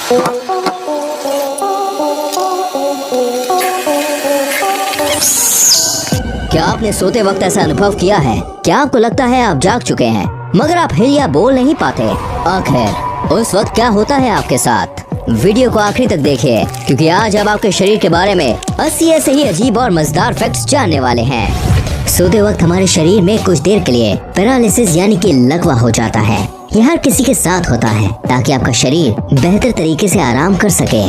क्या आपने सोते वक्त ऐसा अनुभव किया है? क्या आपको लगता है आप जाग चुके हैं मगर आप हिल या बोल नहीं पाते? आखिर उस वक्त क्या होता है आपके साथ? वीडियो को आखिरी तक देखिए, क्योंकि आज हम आपके शरीर के बारे में 80 ऐसे ही अजीब और मजेदार फैक्ट्स जानने वाले हैं। सोते वक्त हमारे शरीर में कुछ देर के लिए पैरालिसिस यानी कि लकवा हो जाता है। यह हर किसी के साथ होता है ताकि आपका शरीर बेहतर तरीके से आराम कर सके।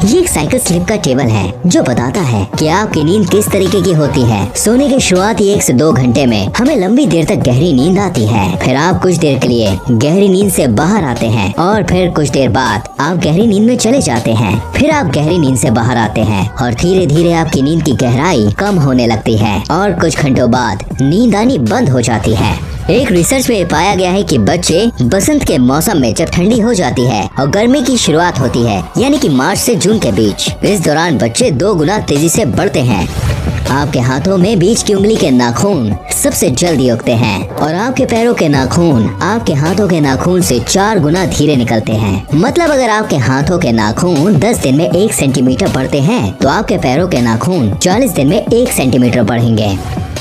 ये एक साइकिल स्लिप का टेबल है जो बताता है कि आपकी नींद किस तरीके की होती है। सोने के शुरुआती 1 से 2 घंटे में हमें लंबी देर तक गहरी नींद आती है। फिर आप कुछ देर के लिए गहरी नींद से बाहर आते हैं और फिर कुछ देर बाद आप गहरी नींद में चले जाते हैं। फिर आप गहरी नींद से बाहर आते हैं और धीरे धीरे आपकी नींद की गहराई कम होने लगती है और कुछ घंटों बाद नींद आनी बंद हो जाती है। एक रिसर्च में पाया गया है कि बच्चे बसंत के मौसम में जब ठंडी हो जाती है और गर्मी की शुरुआत होती है यानी कि मार्च से जून के बीच, इस दौरान बच्चे 2 गुना तेजी से बढ़ते हैं। आपके हाथों में बीच की उंगली के नाखून सबसे जल्दी उगते हैं और आपके पैरों के नाखून आपके हाथों के नाखून से 4 गुना धीरे निकलते हैं। मतलब अगर आपके हाथों के नाखून 10 दिन में 1 सेंटीमीटर बढ़ते हैं तो आपके पैरों के नाखून 40 दिन में 1 सेंटीमीटर बढ़ेंगे।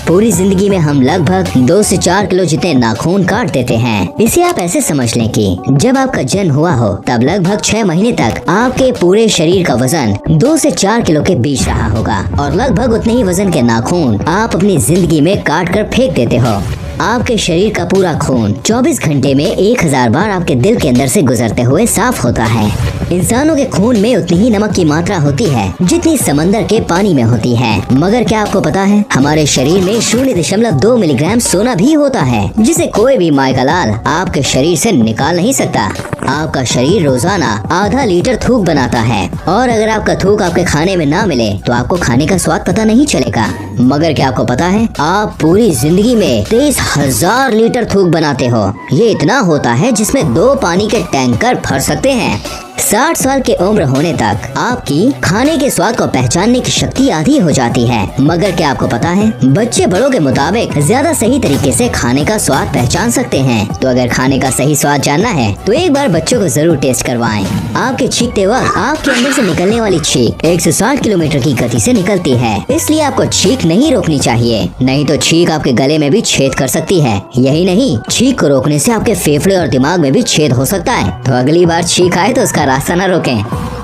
पूरी जिंदगी में हम लगभग 2 से 4 किलो जितने नाखून काट देते हैं। इसे आप ऐसे समझ लें कि जब आपका जन्म हुआ हो तब लगभग 6 महीने तक आपके पूरे शरीर का वजन 2 से 4 किलो के बीच रहा होगा और लगभग उतने ही वजन के नाखून आप अपनी जिंदगी में काट कर फेंक देते हो। आपके शरीर का पूरा खून 24 घंटे में 1000 बार आपके दिल के अंदर से गुजरते हुए साफ होता है। इंसानों के खून में उतनी ही नमक की मात्रा होती है जितनी समंदर के पानी में होती है। मगर क्या आपको पता है हमारे शरीर में 0.2 मिलीग्राम सोना भी होता है, जिसे कोई भी माय का लाल आपके शरीर से निकाल नहीं सकता। आपका शरीर रोजाना आधा लीटर थूक बनाता है और अगर आपका थूक आपके खाने में ना मिले तो आपको खाने का स्वाद पता नहीं चलेगा। मगर क्या आपको पता है आप पूरी जिंदगी में 23,000 लीटर थूक बनाते हो। ये इतना होता है जिसमें 2 पानी के टैंकर भर सकते हैं। 60 साल की उम्र होने तक आपकी खाने के स्वाद को पहचानने की शक्ति आधी हो जाती है। मगर क्या आपको पता है बच्चे बड़ों के मुताबिक ज्यादा सही तरीके से खाने का स्वाद पहचान सकते हैं। तो अगर खाने का सही स्वाद जानना है तो एक बार बच्चों को जरूर टेस्ट करवाएं। आपके छींकते वक्त आपके अंदर से निकलने वाली छींक 160 किलोमीटर की गति से निकलती है, इसलिए आपको छींक नहीं रोकनी चाहिए, नहीं तो छींक आपके गले में भी छेद कर सकती है। यही नहीं, छींक को रोकने से आपके फेफड़े और दिमाग में भी छेद हो सकता है। तो अगली बार छींक आए तो उसका रास्ता न रोकें।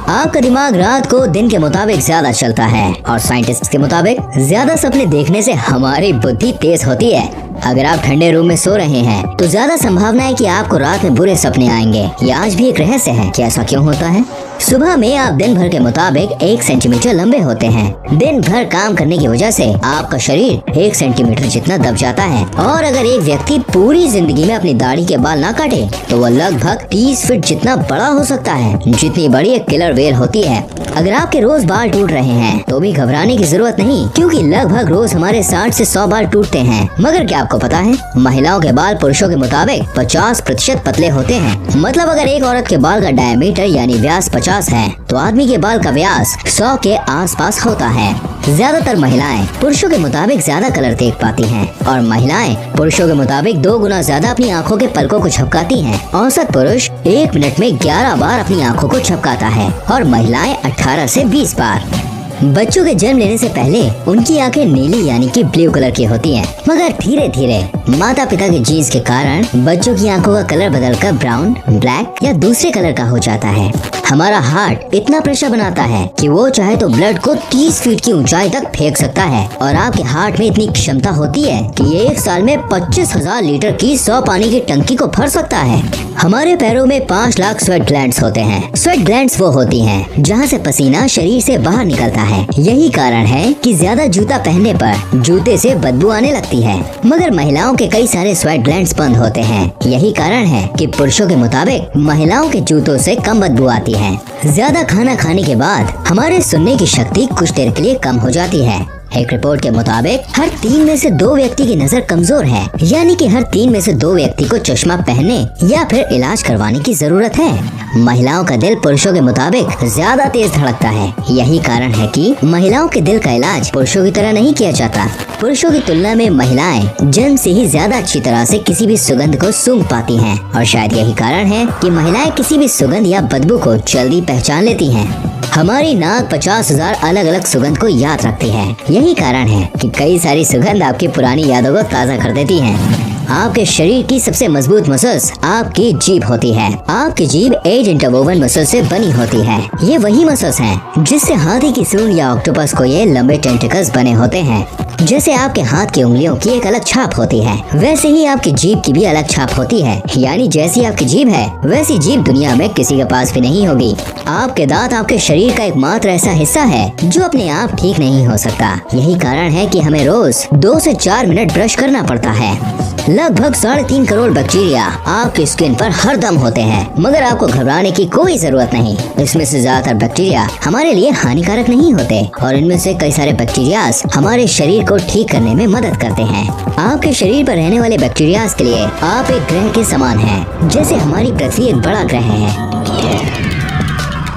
आपका दिमाग रात को दिन के मुताबिक ज्यादा चलता है और साइंटिस्ट के मुताबिक ज्यादा सपने देखने से हमारी बुद्धि तेज होती है। अगर आप ठंडे रूम में सो रहे हैं तो ज्यादा संभावना है कि आपको रात में बुरे सपने आएंगे। ये आज भी एक रहस्य है कि ऐसा क्यों होता है। सुबह में आप दिन भर के मुताबिक 1 सेंटीमीटर लंबे होते हैं। दिन भर काम करने की वजह से आपका शरीर 1 सेंटीमीटर जितना दब जाता है और अगर एक व्यक्ति पूरी जिंदगी में अपनी दाढ़ी के बाल ना काटे तो वह लगभग 30 फीट जितना बड़ा हो सकता है, जितनी बड़ी एक किलर वेल होती है। अगर आपके रोज बाल टूट रहे हैं तो भी घबराने की जरूरत नहीं, क्योंकि लगभग रोज हमारे 60 से 100 बाल टूटते हैं। मगर क्या आपको पता है महिलाओं के बाल पुरुषों के मुताबिक 50% पतले होते हैं। मतलब अगर एक औरत के बाल का डायमीटर यानी व्यास 50 है तो आदमी के बाल का व्यास 100 के आसपास होता है। ज्यादातर महिलाएं पुरुषों के मुताबिक ज्यादा कलर देख पाती हैं और महिलाएं पुरुषों के मुताबिक 2 गुना ज्यादा अपनी आंखों के पलकों को झपकाती हैं। औसत पुरुष 1 मिनट में 11 बार अपनी आंखों को झपकाता है और महिलाएं 18 से 20 बार। बच्चों के जन्म लेने से पहले उनकी आंखें नीली यानी कि ब्लू कलर की होती हैं, मगर धीरे धीरे माता पिता के जीन्स के कारण बच्चों की आंखों का कलर बदलकर ब्राउन, ब्लैक या दूसरे कलर का हो जाता है। हमारा हार्ट इतना प्रेशर बनाता है कि वो चाहे तो ब्लड को 30 फीट की ऊंचाई तक फेंक सकता है और आपके हार्ट में इतनी क्षमता होती है कि ये 1 साल में 25,000 लीटर की 100 पानी की टंकी को भर सकता है। हमारे पैरों में 5 लाख स्वेट ग्लैंड्स होते हैं। स्वेट ग्लैंड्स वो होती हैं जहाँ से पसीना शरीर से बाहर निकलता है। यही कारण है कि ज्यादा जूता पहनने पर जूते से बदबू आने लगती है। मगर महिलाओं के कई सारे स्वेट ग्लैंड्स बंद होते हैं। यही कारण है कि पुरुषों के मुताबिक महिलाओं के जूतों से कम बदबू आती है। ज्यादा खाना खाने के बाद हमारे सुनने की शक्ति कुछ देर के लिए कम हो जाती है, एक रिपोर्ट के मुताबिक हर 3 में से 2 व्यक्ति की नजर कमजोर है, यानी कि हर 3 में से 2 व्यक्ति को चश्मा पहनने या फिर इलाज करवाने की जरूरत है। महिलाओं का दिल पुरुषों के मुताबिक ज्यादा तेज धड़कता है। यही कारण है कि महिलाओं के दिल का इलाज पुरुषों की तरह नहीं किया जाता। पुरुषों की तुलना में महिलाएं जन्म से ही ज्यादा अच्छी तरह से किसी भी सुगंध को सूंघ पाती हैं और शायद यही कारण है कि महिलाएं किसी भी सुगंध या बदबू को जल्दी पहचान लेती हैं। हमारी नाक 50,000 अलग अलग सुगंध को याद रखती है। यही कारण है कि कई सारी सुगंध आपकी पुरानी यादों को ताज़ा कर देती हैं। आपके शरीर की सबसे मजबूत मसल्स आपकी जीभ होती है। आपकी जीभ 8 इंटरवोवन मसल से बनी होती है। ये वही मसल्स हैं जिससे हाथी की सूंड या ऑक्टोपस को ये लंबे टेंटिकल्स बने होते हैं। जैसे आपके हाथ की उंगलियों की एक अलग छाप होती है, वैसे ही आपकी जीभ की भी अलग छाप होती है। यानी जैसी आपकी जीभ है वैसी जीभ दुनिया में किसी के पास भी नहीं होगी। आपके दांत आपके शरीर का एकमात्र ऐसा हिस्सा है जो अपने आप ठीक नहीं हो सकता। यही कारण है कि हमें रोज 2 से 4 मिनट ब्रश करना पड़ता है। लगभग 3.5 करोड़ बैक्टीरिया आपकी स्किन पर हर दम होते हैं, मगर आपको घबराने की कोई जरूरत नहीं। इसमें से ज्यादातर बैक्टीरिया हमारे लिए हानिकारक नहीं होते और इनमें से कई सारे बैक्टीरिया हमारे शरीर को ठीक करने में मदद करते हैं। आपके शरीर पर रहने वाले बैक्टीरिया के लिए आप एक ग्रह के समान हैं। जैसे हमारी पृथ्वी एक बड़ा ग्रह है,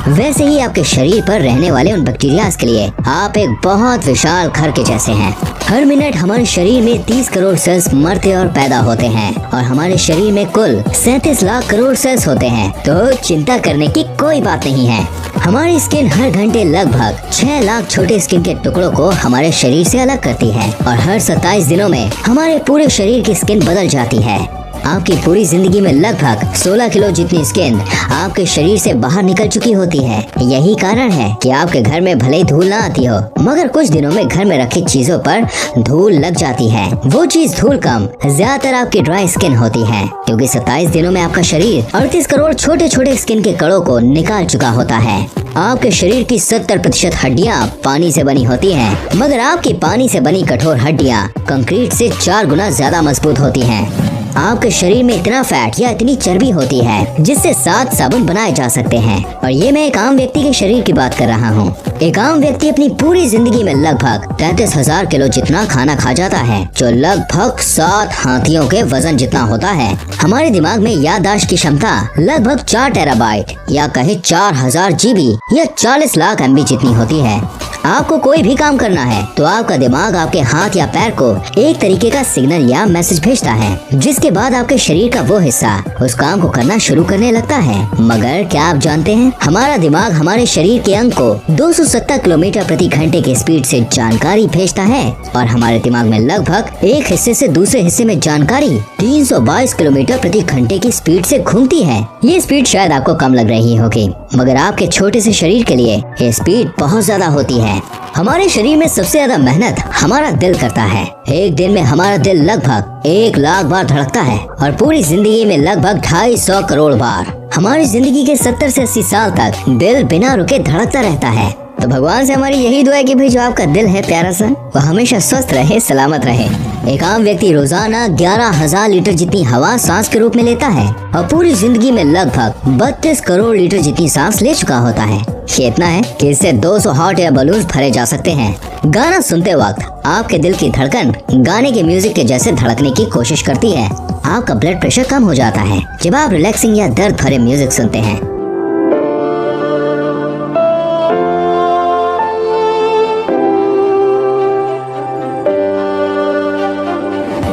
वैसे ही आपके शरीर पर रहने वाले उन बैक्टीरिया के लिए आप एक बहुत विशाल घर के जैसे हैं। हर मिनट हमारे शरीर में 30 करोड़ सेल्स मरते और पैदा होते हैं और हमारे शरीर में कुल 37 लाख करोड़ सेल्स होते हैं, तो चिंता करने की कोई बात नहीं है। हमारी स्किन हर घंटे लगभग 6 लाख छोटे स्किन के टुकड़ों को हमारे शरीर से अलग करती है और हर 27 दिनों में हमारे पूरे शरीर की स्किन बदल जाती है। आपकी पूरी जिंदगी में लगभग 16 किलो जितनी स्किन आपके शरीर से बाहर निकल चुकी होती है। यही कारण है कि आपके घर में भले ही धूल ना आती हो, मगर कुछ दिनों में घर में रखी चीजों पर धूल लग जाती है। वो चीज धूल कम ज्यादातर आपकी ड्राई स्किन होती है, क्योंकि 27 दिनों में आपका शरीर 38 करोड़ छोटे छोटे स्किन के कणों को निकाल चुका होता है। आपके शरीर की 70% हड्डियाँ पानी से बनी होती हैं, मगर आपकी पानी से बनी कठोर हड्डियाँ कंक्रीट से 4 गुना ज्यादा मजबूत होती हैं। आपके शरीर में इतना फैट या इतनी चर्बी होती है जिससे 7 साबुन बनाए जा सकते हैं। और ये मैं एक आम व्यक्ति के शरीर की बात कर रहा हूँ। एक आम व्यक्ति अपनी पूरी जिंदगी में लगभग 33,000 किलो जितना खाना खा जाता है, जो लगभग 7 हाथियों के वजन जितना होता है। हमारे दिमाग में याददाश्त की क्षमता लगभग 4 टेराबाइट या कहे 4000 जीबी या 40 लाख MB जितनी होती है। आपको कोई भी काम करना है तो आपका दिमाग आपके हाथ या पैर को एक तरीके का सिग्नल या मैसेज भेजता है, जिसके बाद आपके शरीर का वो हिस्सा उस काम को करना शुरू करने लगता है। मगर क्या आप जानते हैं, हमारा दिमाग हमारे शरीर के अंग को 270 किलोमीटर प्रति घंटे की स्पीड से जानकारी भेजता है और हमारे दिमाग में लगभग एक हिस्से से दूसरे हिस्से में जानकारी 322 किलोमीटर प्रति घंटे की स्पीड से घूमती है। ये स्पीड शायद आपको कम लग रही होगी, मगर आपके छोटे से शरीर के लिए ये स्पीड बहुत ज्यादा होती है। हमारे शरीर में सबसे ज्यादा मेहनत हमारा दिल करता है। एक दिन में हमारा दिल लगभग 1 लाख बार धड़कता है और पूरी जिंदगी में लगभग 250 करोड़ बार। हमारी जिंदगी के 70 से 80 साल तक दिल बिना रुके धड़कता रहता है। तो भगवान से हमारी यही दुआ है कि भाई जो आपका दिल है प्यारा सा, वो हमेशा स्वस्थ रहे, सलामत रहे। एक आम व्यक्ति रोजाना 11,000 लीटर जितनी हवा सांस के रूप में लेता है और पूरी जिंदगी में लगभग 32 करोड़ लीटर जितनी सांस ले चुका होता है। ये इतना है कि इससे 200 हॉट एयर बलून्स भरे जा सकते हैं। गाना सुनते वक्त आपके दिल की धड़कन गाने के म्यूजिक के जैसे धड़कने की कोशिश करती है। आपका ब्लड प्रेशर कम हो जाता है जब आप रिलैक्सिंग या दर्द भरे म्यूजिक सुनते हैं।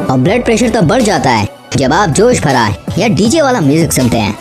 और ब्लड प्रेशर तो बढ़ जाता है जब आप जोश भरा या डीजे वाला म्यूजिक सुनते हैं।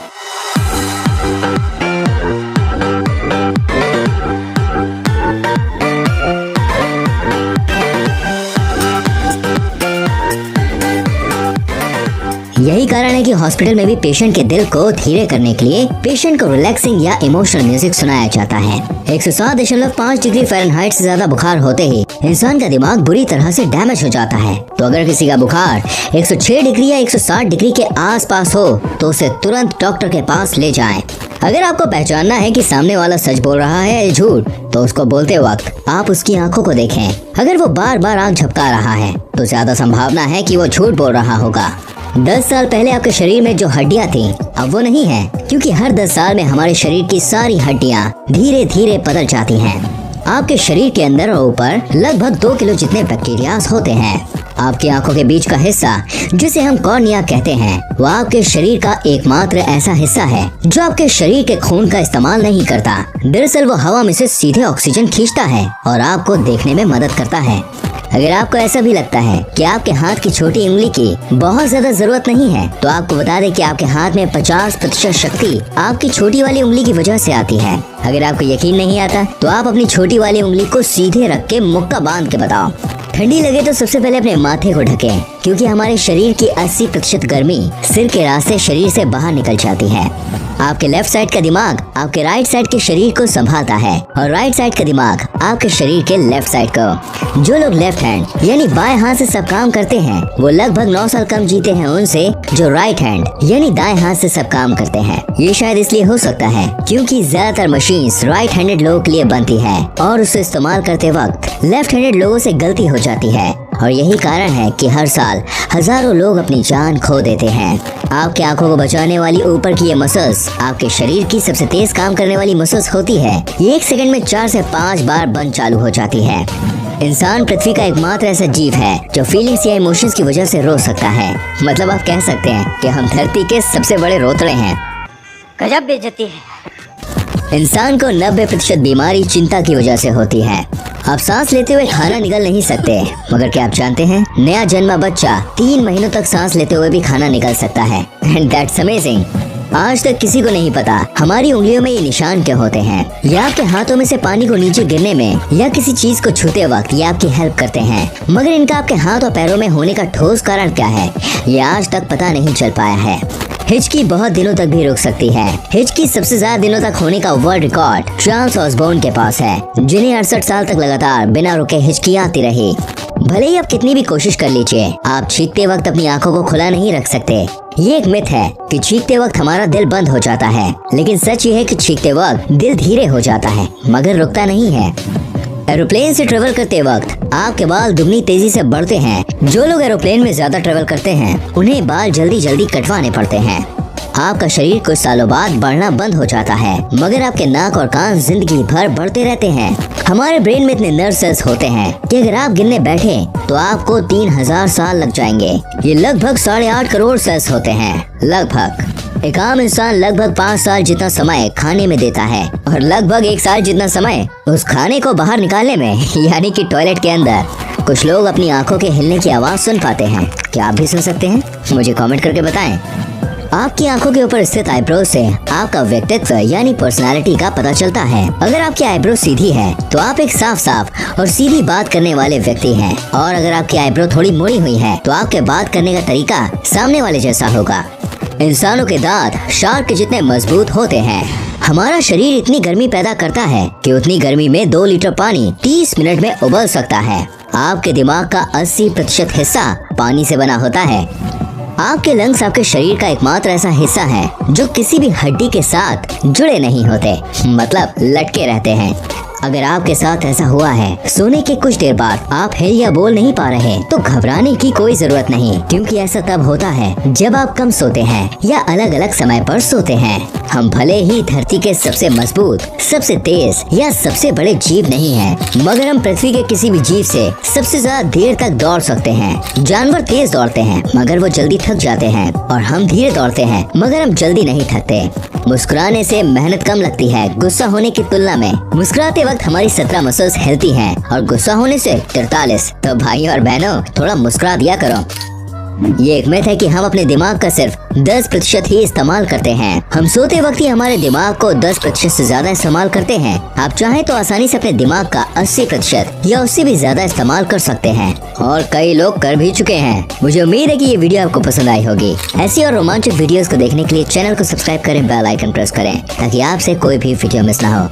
यही कारण है कि हॉस्पिटल में भी पेशेंट के दिल को धीरे करने के लिए पेशेंट को रिलैक्सिंग या इमोशनल म्यूजिक सुनाया जाता है। 107.5 डिग्री फ़ारेनहाइट से ज्यादा बुखार होते ही इंसान का दिमाग बुरी तरह से डैमेज हो जाता है। तो अगर किसी का बुखार 106 डिग्री या 160 डिग्री के आसपास हो तो उसे तुरंत डॉक्टर के पास ले जाएं। अगर आपको पहचानना है कि सामने वाला सच बोल रहा है या झूठ, तो उसको बोलते वक्त आप उसकी आंखों को देखें। अगर वो बार बार आंख झपका रहा है तो ज्यादा संभावना है कि वो झूठ बोल रहा होगा। 10 साल पहले आपके शरीर में जो हड्डियां थी अब वो नहीं है, क्योंकि हर 10 साल में हमारे शरीर की सारी हड्डियां धीरे धीरे बदल जाती हैं। आपके शरीर के अंदर और ऊपर लगभग 2 किलो जितने बैक्टीरियाज होते हैं। आपकी आंखों के बीच का हिस्सा जिसे हम कॉर्निया कहते हैं, वो आपके शरीर का एकमात्र ऐसा हिस्सा है जो आपके शरीर के खून का इस्तेमाल नहीं करता। दरअसल वो हवा में से सीधे ऑक्सीजन खींचता है और आपको देखने में मदद करता है। अगर आपको ऐसा भी लगता है कि आपके हाथ की छोटी उंगली की बहुत ज्यादा जरूरत नहीं है, तो आपको बता दें कि आपके हाथ में 50% शक्ति आपकी छोटी वाली उंगली की वजह से आती है। अगर आपको यकीन नहीं आता तो आप अपनी छोटी वाली उंगली को सीधे रख के मुक्का बांध के बताओ। ठंडी लगे तो सबसे पहले अपने माथे को ढकें, क्योंकि हमारे शरीर की 80% गर्मी सिर के रास्ते शरीर से बाहर निकल जाती है। आपके लेफ्ट साइड का दिमाग आपके राइट साइड के शरीर को संभालता है और राइट साइड का दिमाग आपके शरीर के लेफ्ट साइड को। जो लोग लेफ्ट हैंड यानी बाएं हाथ से सब काम करते हैं, वो लगभग 9 साल कम जीते हैं उनसे जो राइट हैंड यानी दाएं हाथ से सब काम करते हैं। ये शायद इसलिए हो सकता है क्योंकि ज्यादातर मशीन्स राइट हैंडेड लोगों के लिए बनती है और उसे इस्तेमाल करते वक्त लेफ्ट हैंडेड लोगों से गलती हो जाती है, और यही कारण है कि हर साल हजारों लोग अपनी जान खो देते हैं। आपकी आंखों को बचाने वाली ऊपर की ये मसल्स आपके शरीर की सबसे तेज काम करने वाली मसल्स होती है। ये 1 सेकंड में 4 से 5 बार बंद चालू हो जाती है। इंसान पृथ्वी का एकमात्र ऐसा जीव है जो फीलिंग्स या इमोशंस की वजह से रो सकता है। मतलब आप कह सकते हैं कि हम धरती के सबसे बड़े रोतड़े हैं। गजब बेइज्जती है। इंसान को 90% बीमारी चिंता की वजह से होती है। आप सांस लेते हुए खाना निगल नहीं सकते, मगर क्या आप जानते हैं नया जन्मा बच्चा 3 महीनों तक सांस लेते हुए भी खाना निगल सकता है। And that's amazing. आज तक किसी को नहीं पता हमारी उंगलियों में ये निशान क्या होते हैं। ये आपके हाथों में से पानी को नीचे गिरने में या किसी चीज को छूते वक्त ये आपकी हेल्प करते हैं, मगर इनका आपके हाथ और पैरों में होने का ठोस कारण क्या है, ये आज तक पता नहीं चल पाया है। हिचकी बहुत दिनों तक भी रुक सकती है। हिचकी सबसे ज्यादा दिनों तक होने का वर्ल्ड रिकॉर्ड चार्ल्स ऑसबोर्न के पास है, जिन्हें 68 साल तक लगातार बिना रुके हिचकी आती रही। भले ही आप कितनी भी कोशिश कर लीजिए, आप चीखते वक्त अपनी आंखों को खुला नहीं रख सकते। ये एक मिथ है कि चीखते वक्त हमारा दिल बंद हो जाता है, लेकिन सच ये है कि चीखते वक्त दिल धीरे हो जाता है मगर रुकता नहीं है। एरोप्लेन से ट्रेवल करते वक्त आपके बाल दुगनी तेजी से बढ़ते हैं। जो लोग एरोप्लेन में ज्यादा ट्रेवल करते हैं उन्हें बाल जल्दी जल्दी कटवाने पड़ते हैं। आपका शरीर कुछ सालों बाद बढ़ना बंद हो जाता है, मगर आपके नाक और कान जिंदगी भर बढ़ते रहते हैं। हमारे ब्रेन में इतने नर्व सेल्स होते हैं कि अगर आप गिनने बैठे तो आपको 3000 साल लग जाएंगे। ये लगभग 8.5 करोड़ सेल्स होते हैं। लगभग एक आम इंसान लगभग 5 साल जितना समय खाने में देता है और लगभग 1 साल जितना समय उस खाने को बाहर निकालने में यानी कि टॉयलेट के अंदर। कुछ लोग अपनी आंखों के हिलने की आवाज सुन पाते हैं। क्या आप भी सुन सकते हैं? मुझे कमेंट करके बताएं। आपकी आंखों के ऊपर स्थित आईब्रो से आपका व्यक्तित्व यानी पर्सनालिटी का पता चलता है। अगर आपकी आईब्रो सीधी है तो आप एक साफ साफ और सीधी बात करने वाले व्यक्ति हैं, और अगर आपकी आईब्रो थोड़ी मुड़ी हुई है तो आपके बात करने का तरीका सामने वाले जैसा होगा। इंसानों के दांत शार्क के जितने मजबूत होते हैं। हमारा शरीर इतनी गर्मी पैदा करता है कि उतनी गर्मी में 2 लीटर पानी 30 मिनट में उबल सकता है। आपके दिमाग का 80% हिस्सा पानी से बना होता है। आपके लंग्स आपके शरीर का एकमात्र ऐसा हिस्सा है जो किसी भी हड्डी के साथ जुड़े नहीं होते, मतलब लटके रहते हैं। अगर आपके साथ ऐसा हुआ है, सोने के कुछ देर बाद आप हिल या बोल नहीं पा रहे, तो घबराने की कोई जरूरत नहीं, क्योंकि ऐसा तब होता है जब आप कम सोते हैं या अलग अलग समय पर सोते हैं। हम भले ही धरती के सबसे मजबूत, सबसे तेज या सबसे बड़े जीव नहीं हैं, मगर हम पृथ्वी के किसी भी जीव से सबसे ज्यादा देर तक दौड़ सकते हैं। जानवर तेज दौड़ते हैं मगर वो जल्दी थक जाते हैं, और हम धीरे दौड़ते हैं मगर हम जल्दी नहीं थकते। मुस्कुराने से मेहनत कम लगती है गुस्सा होने की तुलना में। मुस्कुराते वक्त हमारी 17 मसल्स हिलती हैं और गुस्सा होने से 43। तो भाइयों और बहनों, थोड़ा मुस्कुरा दिया करो। ये एक मिथ है कि हम अपने दिमाग का सिर्फ 10% ही इस्तेमाल करते हैं। हम सोते वक्त ही हमारे दिमाग को 10% से ज्यादा इस्तेमाल करते हैं। आप चाहें तो आसानी से अपने दिमाग का 80% या उससे भी ज्यादा इस्तेमाल कर सकते हैं, और कई लोग कर भी चुके हैं। मुझे उम्मीद है कि ये वीडियो आपको पसंद आई होगी। ऐसी और रोमांचक वीडियोस को देखने के लिए चैनल को सब्सक्राइब करें, बेल आइकन प्रेस करें, ताकि आपसे कोई भी वीडियो मिस ना हो।